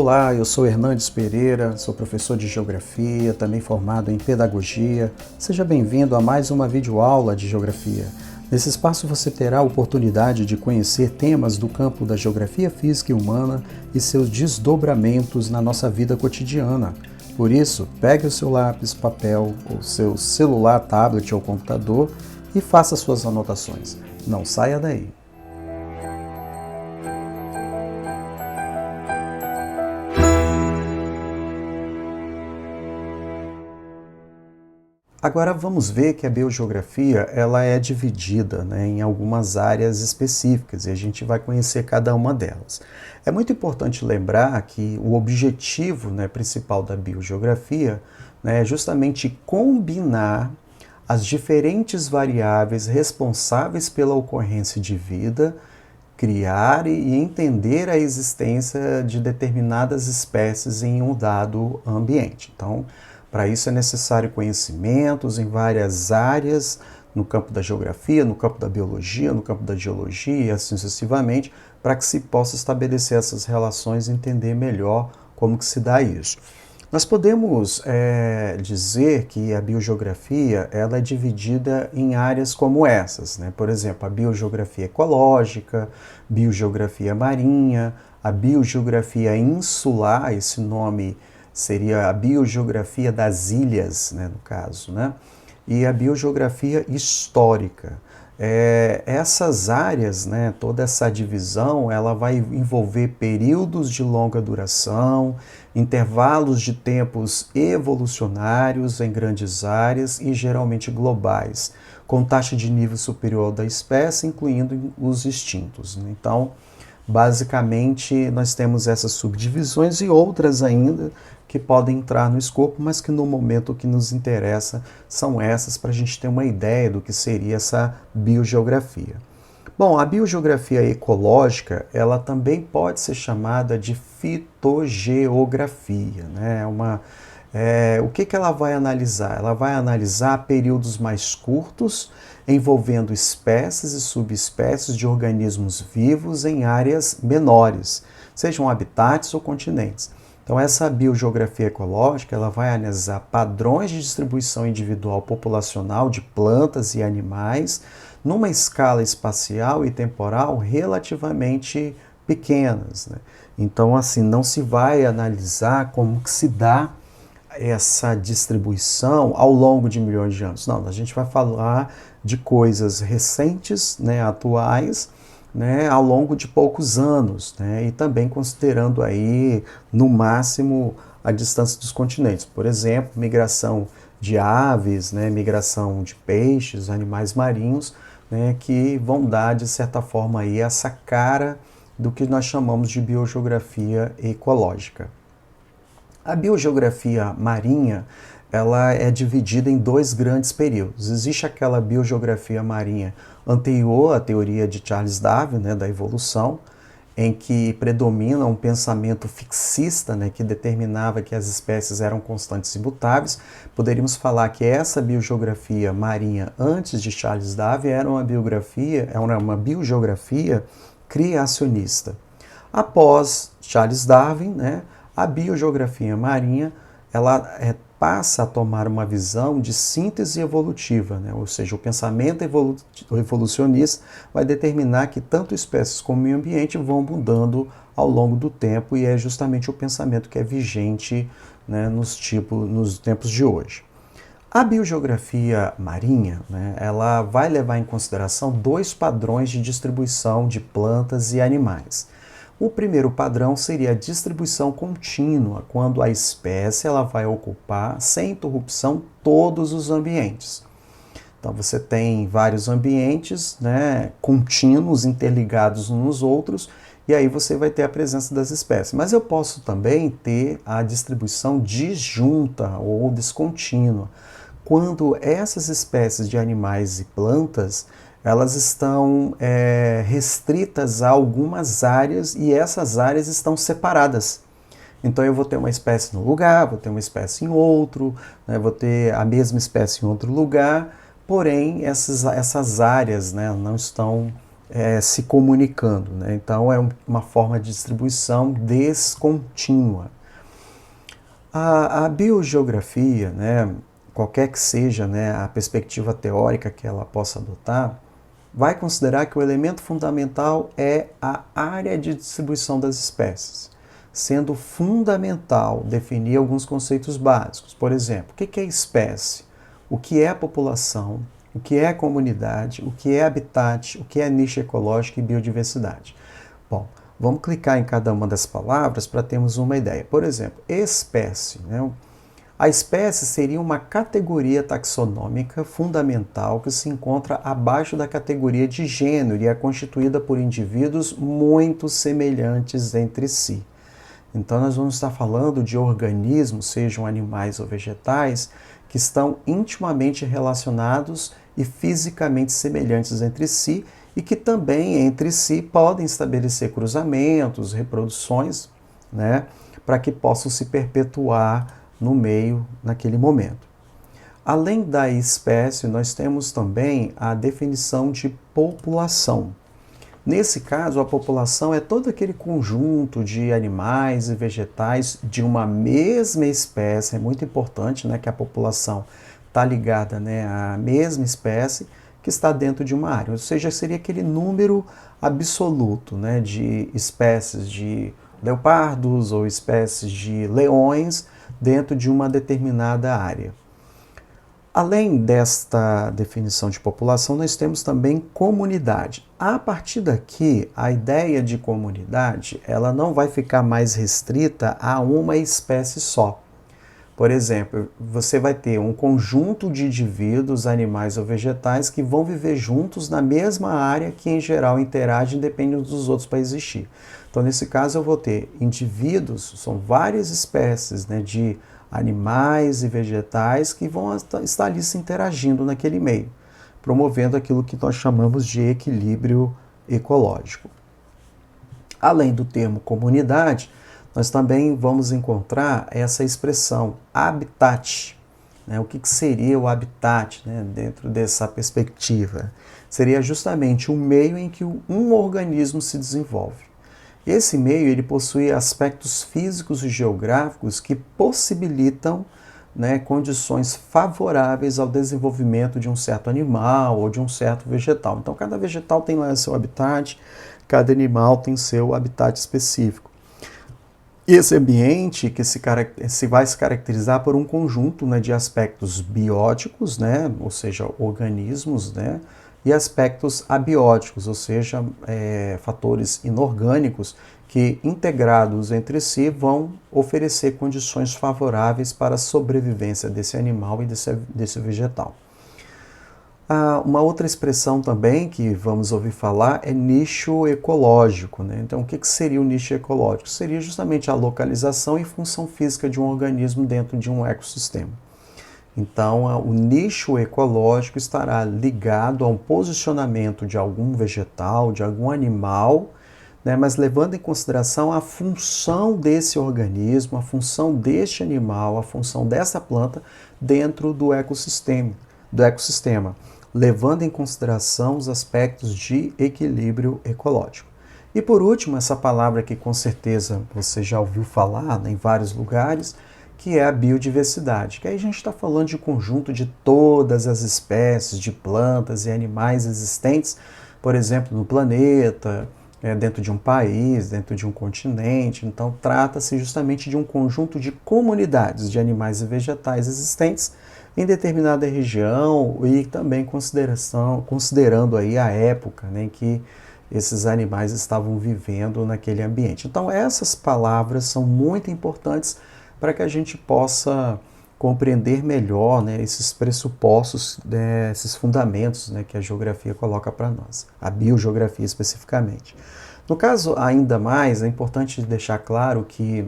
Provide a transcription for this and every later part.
Olá, eu sou Hernandes Pereira, sou professor de Geografia, também formado em Pedagogia. Seja bem-vindo a mais uma videoaula de Geografia. Nesse espaço você terá a oportunidade de conhecer temas do campo da Geografia Física e Humana e seus desdobramentos na nossa vida cotidiana. Por isso, pegue o seu lápis, papel, ou seu celular, tablet ou computador e faça suas anotações. Não saia daí. Agora vamos ver que a biogeografia ela é dividida, em algumas áreas específicas e a gente vai conhecer cada uma delas. É muito importante lembrar que o objetivo principal da biogeografia é justamente combinar as diferentes variáveis responsáveis pela ocorrência de vida, criar e entender a existência de determinadas espécies em um dado ambiente. Então, para isso é necessário conhecimentos em várias áreas, no campo da geografia, no campo da biologia, no campo da geologia e assim sucessivamente, para que se possa estabelecer essas relações e entender melhor como que se dá isso. Nós podemos dizer que a biogeografia ela é dividida em áreas como essas, Por exemplo, a biogeografia ecológica, biogeografia marinha, a biogeografia insular, esse nome seria a biogeografia das ilhas, no caso, e a biogeografia histórica. Essas áreas, toda essa divisão, ela vai envolver períodos de longa duração, intervalos de tempos evolucionários em grandes áreas e geralmente globais, com taxa de nível superior da espécie, incluindo os extintos. Então, basicamente, nós temos essas subdivisões e outras ainda que podem entrar no escopo, mas que no momento o que nos interessa são essas, para a gente ter uma ideia do que seria essa biogeografia. Bom, a biogeografia ecológica, ela também pode ser chamada de fitogeografia, o que ela vai analisar? Ela vai analisar períodos mais curtos, envolvendo espécies e subespécies de organismos vivos em áreas menores, sejam habitats ou continentes. Então, essa biogeografia ecológica ela vai analisar padrões de distribuição individual populacional de plantas e animais numa escala espacial e temporal relativamente pequenas. Então, assim, não se vai analisar como que se dá essa distribuição ao longo de milhões de anos. Não, a gente vai falar de coisas recentes, atuais, ao longo de poucos anos, e também considerando aí, no máximo, a distância dos continentes. Por exemplo, migração de aves, migração de peixes, animais marinhos, que vão dar, de certa forma, aí, essa cara do que nós chamamos de biogeografia ecológica. A biogeografia marinha ela é dividida em dois grandes períodos. Existe aquela biogeografia marinha anterior à teoria de Charles Darwin, da evolução, em que predomina um pensamento fixista, que determinava que as espécies eram constantes e mutáveis. Poderíamos falar que essa biogeografia marinha antes de Charles Darwin era uma biogeografia criacionista. Após Charles Darwin, a biogeografia marinha ela passa a tomar uma visão de síntese evolutiva, ou seja, o pensamento evolucionista vai determinar que tanto espécies como meio ambiente vão mudando ao longo do tempo e é justamente o pensamento que é vigente nos tempos de hoje. A biogeografia marinha ela vai levar em consideração dois padrões de distribuição de plantas e animais. O primeiro padrão seria a distribuição contínua, quando a espécie ela vai ocupar, sem interrupção, todos os ambientes. Então você tem vários ambientes contínuos, interligados uns nos outros, e aí você vai ter a presença das espécies. Mas eu posso também ter a distribuição disjunta ou descontínua, quando essas espécies de animais e plantas elas estão restritas a algumas áreas e essas áreas estão separadas. Então eu vou ter uma espécie num lugar, vou ter uma espécie em outro, vou ter a mesma espécie em outro lugar, porém essas áreas não estão se comunicando, né? Então é uma forma de distribuição descontínua. A biogeografia, né, qualquer que seja, né, a perspectiva teórica que ela possa adotar, vai considerar que o elemento fundamental é a área de distribuição das espécies, sendo fundamental definir alguns conceitos básicos. Por exemplo, o que é espécie? O que é a população? O que é a comunidade? O que é habitat? O que é nicho ecológico e biodiversidade? Bom, vamos clicar em cada uma das palavras para termos uma ideia. Por exemplo, espécie, né? A espécie seria uma categoria taxonômica fundamental que se encontra abaixo da categoria de gênero e é constituída por indivíduos muito semelhantes entre si. Então, nós vamos estar falando de organismos, sejam animais ou vegetais, que estão intimamente relacionados e fisicamente semelhantes entre si e que também entre si podem estabelecer cruzamentos, reproduções, né, para que possam se perpetuar no meio naquele momento. Além da espécie, nós temos também a definição de população. Nesse caso, a população é todo aquele conjunto de animais e vegetais de uma mesma espécie. É muito importante, né, que a população está ligada, né, à mesma espécie que está dentro de uma área. Ou seja, seria aquele número absoluto, né, de espécies de leopardos ou espécies de leões dentro de uma determinada área. Além desta definição de população, nós temos também comunidade. A partir daqui, a ideia de comunidade, ela não vai ficar mais restrita a uma espécie só. Por exemplo, você vai ter um conjunto de indivíduos, animais ou vegetais que vão viver juntos na mesma área que, em geral, interagem dependendo dos outros para existir. Então, nesse caso, eu vou ter indivíduos, são várias espécies, né, de animais e vegetais que vão estar ali se interagindo naquele meio, promovendo aquilo que nós chamamos de equilíbrio ecológico. Além do termo comunidade, nós também vamos encontrar essa expressão habitat. Né? O que seria o habitat, né, dentro dessa perspectiva? Seria justamente o meio em que um organismo se desenvolve. Esse meio ele possui aspectos físicos e geográficos que possibilitam, né, condições favoráveis ao desenvolvimento de um certo animal ou de um certo vegetal. Então, cada vegetal tem lá seu habitat, cada animal tem seu habitat específico. Esse ambiente que vai se caracterizar por um conjunto, né, de aspectos bióticos, né, ou seja, organismos, né, e aspectos abióticos, ou seja, fatores inorgânicos que, integrados entre si, vão oferecer condições favoráveis para a sobrevivência desse animal e desse vegetal. Uma outra expressão também que vamos ouvir falar é nicho ecológico, né? Então, o que seria o nicho ecológico? Seria justamente a localização e função física de um organismo dentro de um ecossistema. Então, o nicho ecológico estará ligado a um posicionamento de algum vegetal, de algum animal, né, mas levando em consideração a função desse organismo, a função deste animal, a função dessa planta dentro do ecossistema, levando em consideração os aspectos de equilíbrio ecológico. E por último, essa palavra que com certeza você já ouviu falar, né, em vários lugares, que é a biodiversidade, que aí a gente está falando de um conjunto de todas as espécies de plantas e animais existentes, por exemplo, no planeta, dentro de um país, dentro de um continente. Então, trata-se justamente de um conjunto de comunidades de animais e vegetais existentes em determinada região e também considerando aí a época, né, em que esses animais estavam vivendo naquele ambiente. Então, essas palavras são muito importantes para que a gente possa compreender melhor, né, esses pressupostos, né, esses fundamentos, né, que a geografia coloca para nós, a biogeografia especificamente. No caso, ainda mais, é importante deixar claro que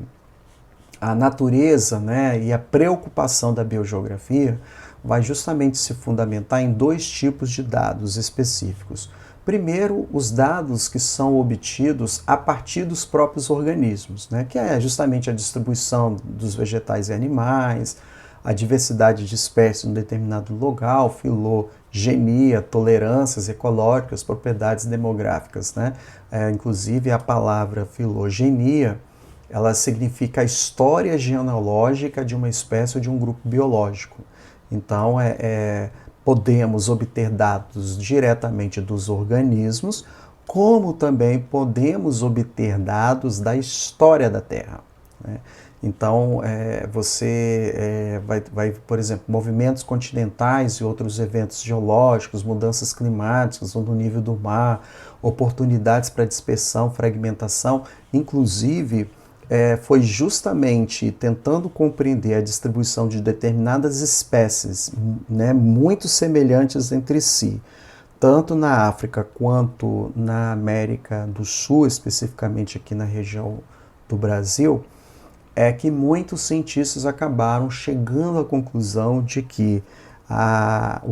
a natureza, né, e a preocupação da biogeografia vai justamente se fundamentar em dois tipos de dados específicos. Primeiro, os dados que são obtidos a partir dos próprios organismos, né, que é justamente a distribuição dos vegetais e animais, a diversidade de espécies em um determinado local, genia, tolerâncias ecológicas, propriedades demográficas, né? Inclusive a palavra filogenia, ela significa a história genealógica de uma espécie ou de um grupo biológico. Então, podemos obter dados diretamente dos organismos, como também podemos obter dados da história da Terra, né? Então, você vai, por exemplo, movimentos continentais e outros eventos geológicos, mudanças climáticas no nível do mar, oportunidades para dispersão, fragmentação, inclusive foi justamente tentando compreender a distribuição de determinadas espécies, né, muito semelhantes entre si, tanto na África quanto na América do Sul, especificamente aqui na região do Brasil, que muitos cientistas acabaram chegando à conclusão de que a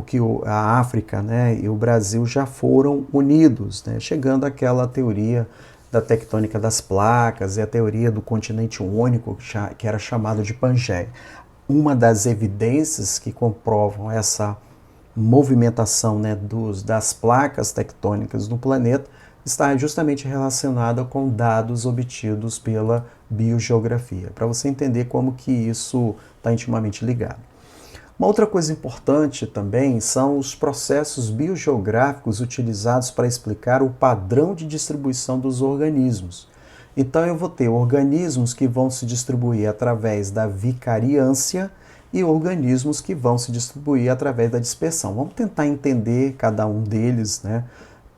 África, né, e o Brasil já foram unidos, né, chegando àquela teoria da tectônica das placas e a teoria do continente único, que era chamado de Pangeia. Uma das evidências que comprovam essa movimentação, né, das placas tectônicas no planeta está justamente relacionada com dados obtidos pela biogeografia, para você entender como que isso está intimamente ligado. Uma outra coisa importante também são os processos biogeográficos utilizados para explicar o padrão de distribuição dos organismos. Então eu vou ter organismos que vão se distribuir através da vicariância e organismos que vão se distribuir através da dispersão. Vamos tentar entender cada um deles, né,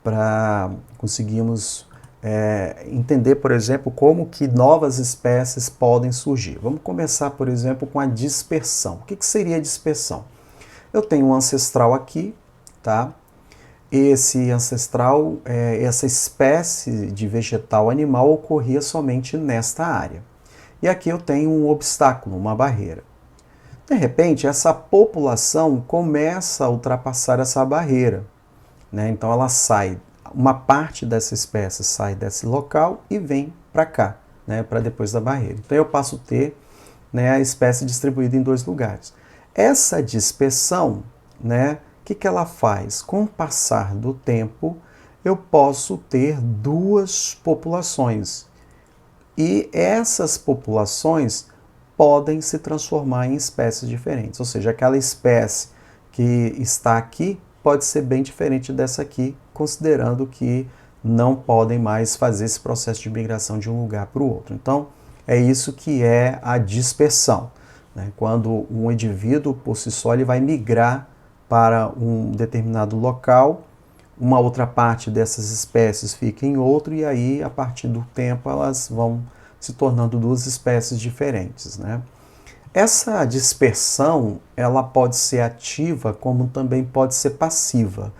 para conseguirmos entender, por exemplo, como que novas espécies podem surgir. Vamos começar, por exemplo, com a dispersão. O que seria a dispersão? Eu tenho um ancestral aqui, tá? Esse ancestral, essa espécie de vegetal animal ocorria somente nesta área. E aqui eu tenho um obstáculo, uma barreira. De repente, essa população começa a ultrapassar essa barreira, né? Então ela sai, uma parte dessa espécie sai desse local e vem para cá, né, para depois da barreira. Então eu passo a ter, né, a espécie distribuída em dois lugares. Essa dispersão, né, o que ela faz? Com o passar do tempo, eu posso ter duas populações. E essas populações podem se transformar em espécies diferentes. Ou seja, aquela espécie que está aqui pode ser bem diferente dessa aqui, considerando que não podem mais fazer esse processo de migração de um lugar para o outro. Então, é isso que é a dispersão, né? Quando um indivíduo, por si só, ele vai migrar para um determinado local, uma outra parte dessas espécies fica em outro, e aí, a partir do tempo, elas vão se tornando duas espécies diferentes, né? Essa dispersão, ela pode ser ativa, como também pode ser passiva.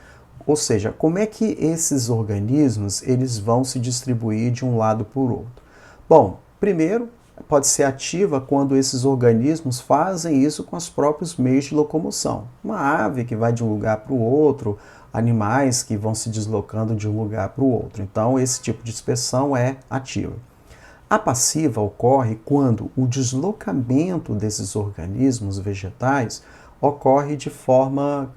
Ou seja, como é que esses organismos eles vão se distribuir de um lado para o outro? Bom, primeiro, pode ser ativa quando esses organismos fazem isso com os próprios meios de locomoção. Uma ave que vai de um lugar para o outro, animais que vão se deslocando de um lugar para o outro. Então, esse tipo de dispersão é ativa. A passiva ocorre quando o deslocamento desses organismos vegetais ocorre de forma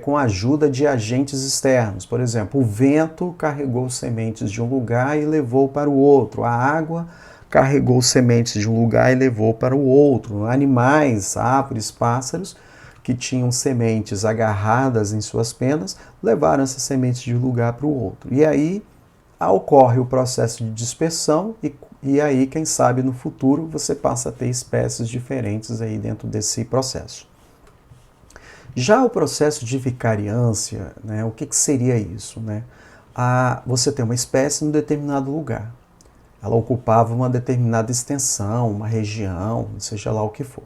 com a ajuda de agentes externos. Por exemplo, o vento carregou sementes de um lugar e levou para o outro. A água carregou sementes de um lugar e levou para o outro. Animais, árvores, pássaros que tinham sementes agarradas em suas penas levaram essas sementes de um lugar para o outro. E aí ocorre o processo de dispersão e aí, quem sabe, no futuro você passa a ter espécies diferentes aí dentro desse processo. Já o processo de vicariância, né, o que seria isso? Né? Você tem uma espécie em um determinado lugar. Ela ocupava uma determinada extensão, uma região, seja lá o que for.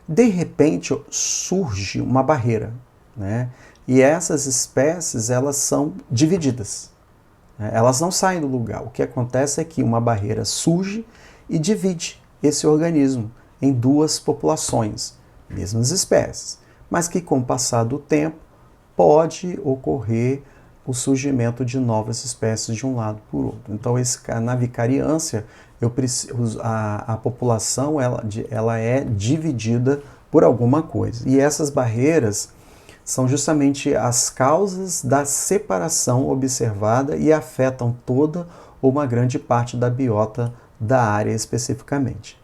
De repente surge uma barreira, né? E essas espécies elas são divididas. Elas não saem do lugar. O que acontece é que uma barreira surge e divide esse organismo em duas populações, mesmas espécies, mas que com o passar do tempo pode ocorrer o surgimento de novas espécies de um lado por outro. Então, na vicariância, a população ela é dividida por alguma coisa. E essas barreiras são justamente as causas da separação observada e afetam toda ou uma grande parte da biota da área especificamente.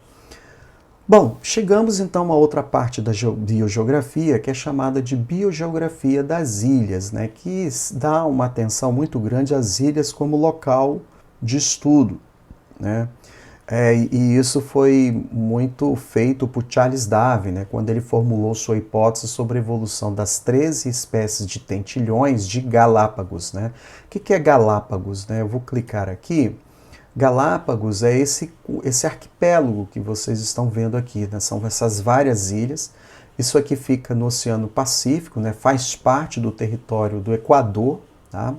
Bom, chegamos então a outra parte da biogeografia, que é chamada de biogeografia das ilhas, né, que dá uma atenção muito grande às ilhas como local de estudo, né? E isso foi muito feito por Charles Darwin, né, quando ele formulou sua hipótese sobre a evolução das 13 espécies de tentilhões de Galápagos, né? O que é Galápagos, né? Eu vou clicar aqui. Galápagos é esse arquipélago que vocês estão vendo aqui, né? São essas várias ilhas. Isso aqui fica no Oceano Pacífico, né? Faz parte do território do Equador, tá?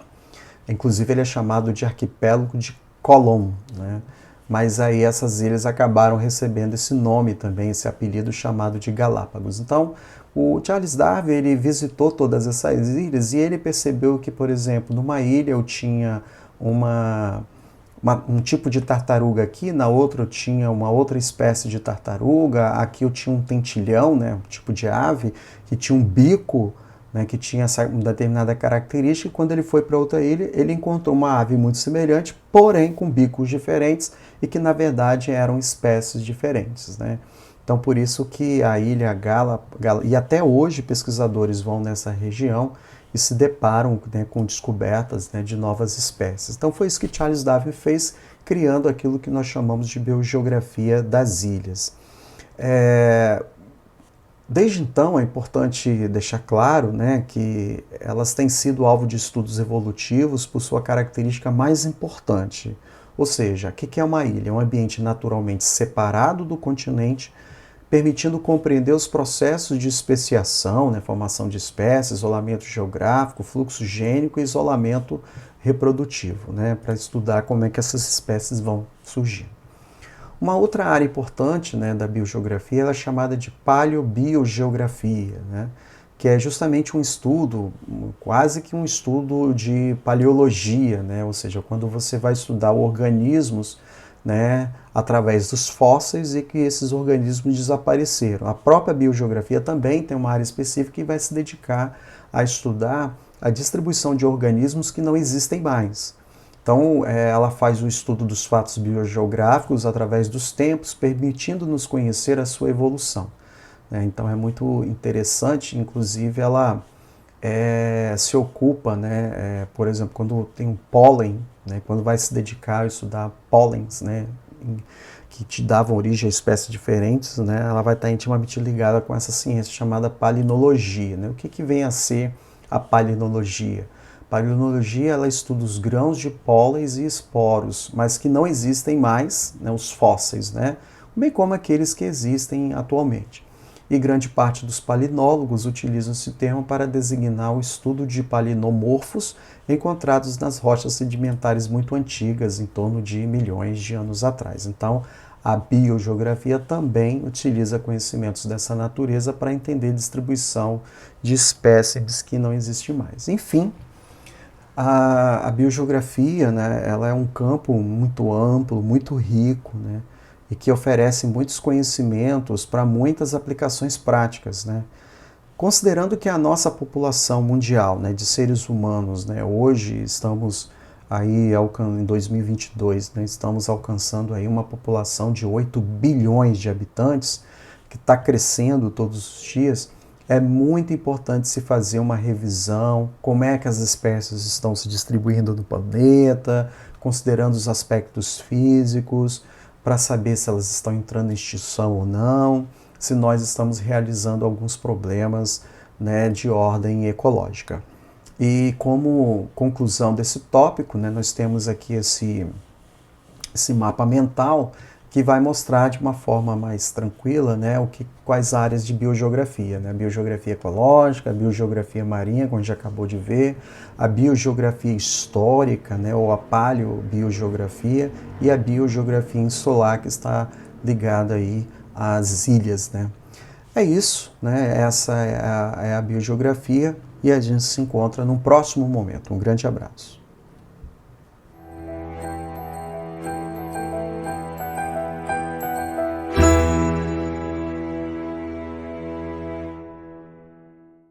Inclusive ele é chamado de arquipélago de Colón, né? Mas aí essas ilhas acabaram recebendo esse nome também, esse apelido chamado de Galápagos. Então, o Charles Darwin, ele visitou todas essas ilhas e ele percebeu que, por exemplo, numa ilha eu tinha um tipo de tartaruga aqui, na outra eu tinha uma outra espécie de tartaruga, aqui eu tinha um tentilhão, né, um tipo de ave, que tinha um bico, né, que tinha uma determinada característica, e quando ele foi para outra ilha, ele encontrou uma ave muito semelhante, porém com bicos diferentes, e que na verdade eram espécies diferentes, né? Então por isso que a ilha e até hoje pesquisadores vão nessa região e se deparam, né, com descobertas, né, de novas espécies. Então foi isso que Charles Darwin fez, criando aquilo que nós chamamos de biogeografia das ilhas. Desde então é importante deixar claro, né, que elas têm sido alvo de estudos evolutivos por sua característica mais importante. Ou seja, o que é uma ilha? É um ambiente naturalmente separado do continente, permitindo compreender os processos de especiação, né, formação de espécies, isolamento geográfico, fluxo gênico e isolamento reprodutivo, né, para estudar como é que essas espécies vão surgir. Uma outra área importante, né, da biogeografia ela é chamada de paleobiogeografia, né, que é justamente um estudo, quase que um estudo de paleologia, né, ou seja, quando você vai estudar organismos, né, através dos fósseis e que esses organismos desapareceram. A própria biogeografia também tem uma área específica e vai se dedicar a estudar a distribuição de organismos que não existem mais. Então, ela faz o estudo dos fatos biogeográficos através dos tempos, permitindo-nos conhecer a sua evolução. Então, é muito interessante, inclusive, ela se ocupa, né, por exemplo, quando tem um pólen, né, quando vai se dedicar a estudar pólens, né, que te davam origem a espécies diferentes, né, ela vai estar intimamente ligada com essa ciência chamada palinologia. Né? O que vem a ser a palinologia? A palinologia ela estuda os grãos de pólens e esporos, mas que não existem mais, né, os fósseis, né, bem como aqueles que existem atualmente. E grande parte dos palinólogos utilizam esse termo para designar o estudo de palinomorfos encontrados nas rochas sedimentares muito antigas, em torno de milhões de anos atrás. Então, a biogeografia também utiliza conhecimentos dessa natureza para entender a distribuição de espécies que não existem mais. Enfim, a biogeografia, né, ela é um campo muito amplo, muito rico, né, e que oferece muitos conhecimentos para muitas aplicações práticas, né. Considerando que a nossa população mundial, né, de seres humanos, né, hoje estamos aí em 2022, né, estamos alcançando aí uma população de 8 bilhões de habitantes, que está crescendo todos os dias, é muito importante se fazer uma revisão, como é que as espécies estão se distribuindo no planeta, considerando os aspectos físicos, para saber se elas estão entrando em extinção ou não, se nós estamos realizando alguns problemas, né, de ordem ecológica. E como conclusão desse tópico, né, nós temos aqui esse mapa mental que vai mostrar de uma forma mais tranquila, né, quais áreas de biogeografia, né, a biogeografia ecológica, a biogeografia marinha, como a gente acabou de ver, a biogeografia histórica, né, ou a paleobiogeografia, e a biogeografia insular, que está ligada aí às ilhas, né. É isso, né, essa é a biogeografia, e a gente se encontra num próximo momento. Um grande abraço.